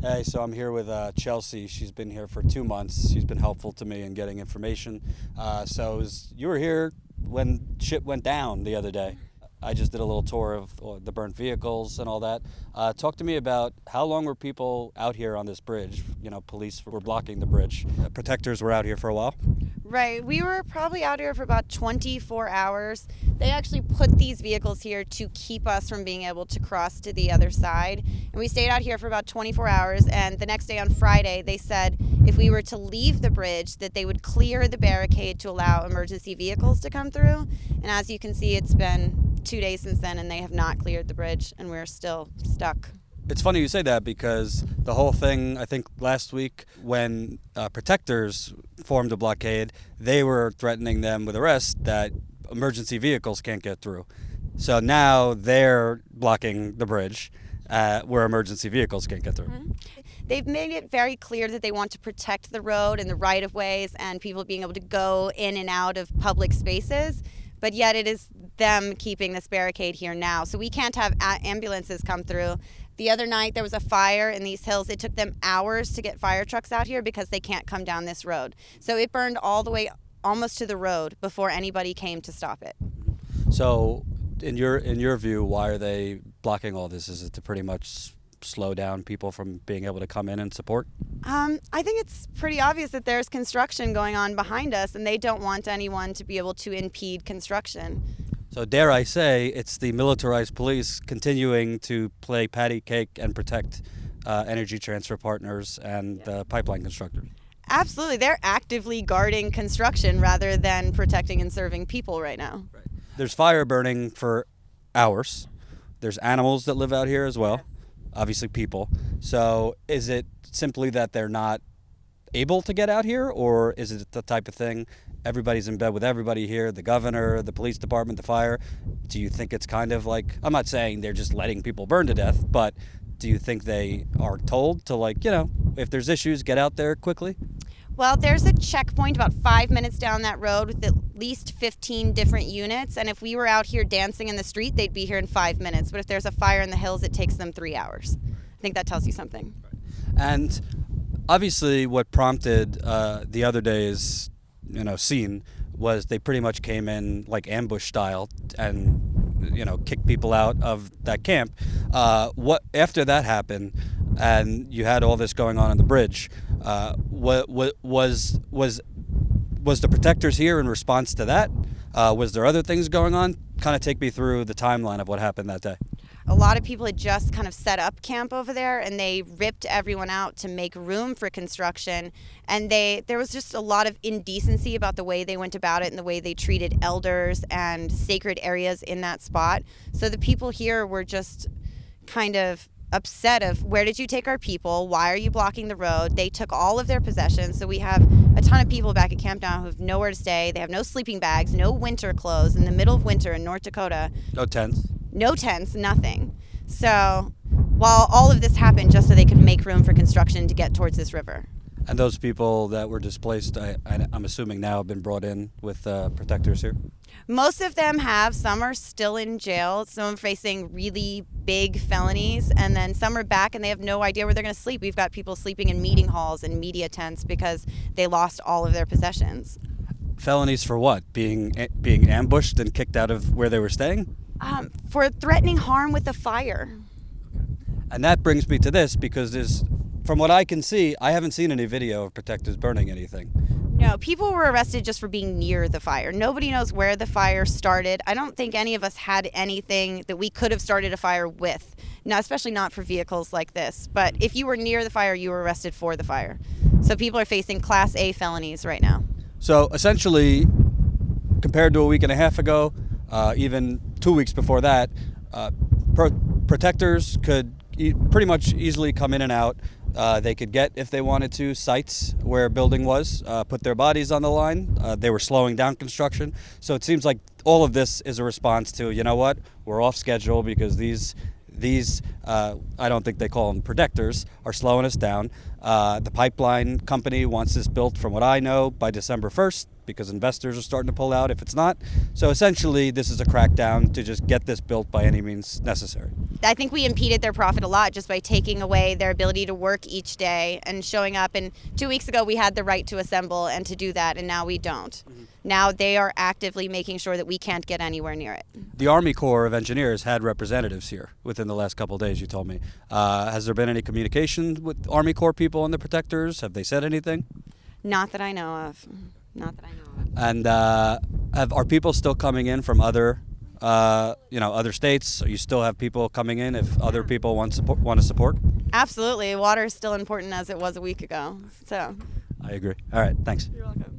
Hey, so I'm here with Chelsea. She's been here for 2 months. She's been helpful to me in getting information. You were here when shit went down the other day. I just did a little tour of the burnt vehicles and all that. Talk to me about how long were people out here on this bridge? You know, police were blocking the bridge. Protectors were out here for a while. Right. We were probably out here for about 24 hours. They actually put these vehicles here to keep us from being able to cross to the other side. And we stayed out here for about 24 hours. And the next day on Friday, they said if we were to leave the bridge, that they would clear the barricade to allow emergency vehicles to come through. And as you can see, it's been 2 days since then, and they have not cleared the bridge, and we're still stuck. It's funny you say that because the whole thing, I think last week when protectors formed a blockade, they were threatening them with arrest that emergency vehicles can't get through. So now they're blocking the bridge where emergency vehicles can't get through. Mm-hmm. They've made it very clear that they want to protect the road and the right-of-ways and people being able to go in and out of public spaces, but yet it is them keeping this barricade here now. So we can't have ambulances come through. The other night there was a fire in these hills. It took them hours to get fire trucks out here because they can't come down this road. So it burned all the way almost to the road before anybody came to stop it. So in your view, why are they blocking all this? Is it to pretty much slow down people from being able to come in and support? I think it's pretty obvious that there's construction going on behind us, and they don't want anyone to be able to impede construction. So dare I say, it's the militarized police continuing to play patty cake and protect energy transfer partners and pipeline constructors. Absolutely. They're actively guarding construction rather than protecting and serving people right now. Right. There's fire burning for hours. There's animals that live out here as well. Yes. Obviously people. So is it simply that they're not able to get out here, or is it the type of thing everybody's in bed with everybody here, the governor, the police department, the fire? Do you think it's kind of like, I'm not saying they're just letting people burn to death, but do you think they are told to, if there's issues, get out there quickly? Well, there's a checkpoint about 5 minutes down that road with at least 15 different units. And if we were out here dancing in the street, they'd be here in 5 minutes. But if there's a fire in the hills, it takes them 3 hours. I think that tells you something. And obviously what prompted the other day's scene was they pretty much came in like ambush style and kicked people out of that camp. What after that happened and you had all this going on the bridge, what was the protectors here in response to that? Was there other things going on? Kind of take me through the timeline of what happened that day. A lot of people had just kind of set up camp over there, and they ripped everyone out to make room for construction. And there was just a lot of indecency about the way they went about it and the way they treated elders and sacred areas in that spot. So the people here were just kind of upset of, where did you take our people? Why are you blocking the road? They took all of their possessions. So we have a ton of people back at camp now who have nowhere to stay. They have no sleeping bags, no winter clothes in the middle of winter in North Dakota. No tents? No tents, nothing. So while all of this happened just so they could make room for construction to get towards this river. And those people that were displaced, I'm assuming now have been brought in with protectors here? Most of them have. Some are still in jail. Some are facing really big felonies. And then some are back and they have no idea where they're going to sleep. We've got people sleeping in meeting halls and media tents because they lost all of their possessions. Felonies for what? Being ambushed and kicked out of where they were staying? For threatening harm with a fire. And that brings me to this, because from what I can see, I haven't seen any video of protectors burning anything. No, people were arrested just for being near the fire. Nobody knows where the fire started. I don't think any of us had anything that we could have started a fire with. No, especially not for vehicles like this. But if you were near the fire, you were arrested for the fire. So people are facing Class A felonies right now. So essentially, compared to a week and a half ago, even 2 weeks before that, protectors could pretty much easily come in and out. They could get, if they wanted to, sites where a building was, put their bodies on the line. They were slowing down construction. So it seems like all of this is a response to, we're off schedule because these these, I don't think they call them protectors, are slowing us down. The pipeline company wants this built, from what I know, by December 1st, because investors are starting to pull out if it's not. So essentially, this is a crackdown to just get this built by any means necessary. I think we impeded their profit a lot just by taking away their ability to work each day and showing up. And 2 weeks ago, we had the right to assemble and to do that, and now we don't. Now they are actively making sure that we can't get anywhere near it. The Army Corps of Engineers had representatives here within the last couple of days, you told me. Has there been any communication with Army Corps people and the protectors? Have they said anything? Not that I know of. Not that I know of. And are people still coming in from other states? So you still have people coming in if other people want to support? Absolutely. Water is still important as it was a week ago. So. I agree. All right. Thanks. You're welcome.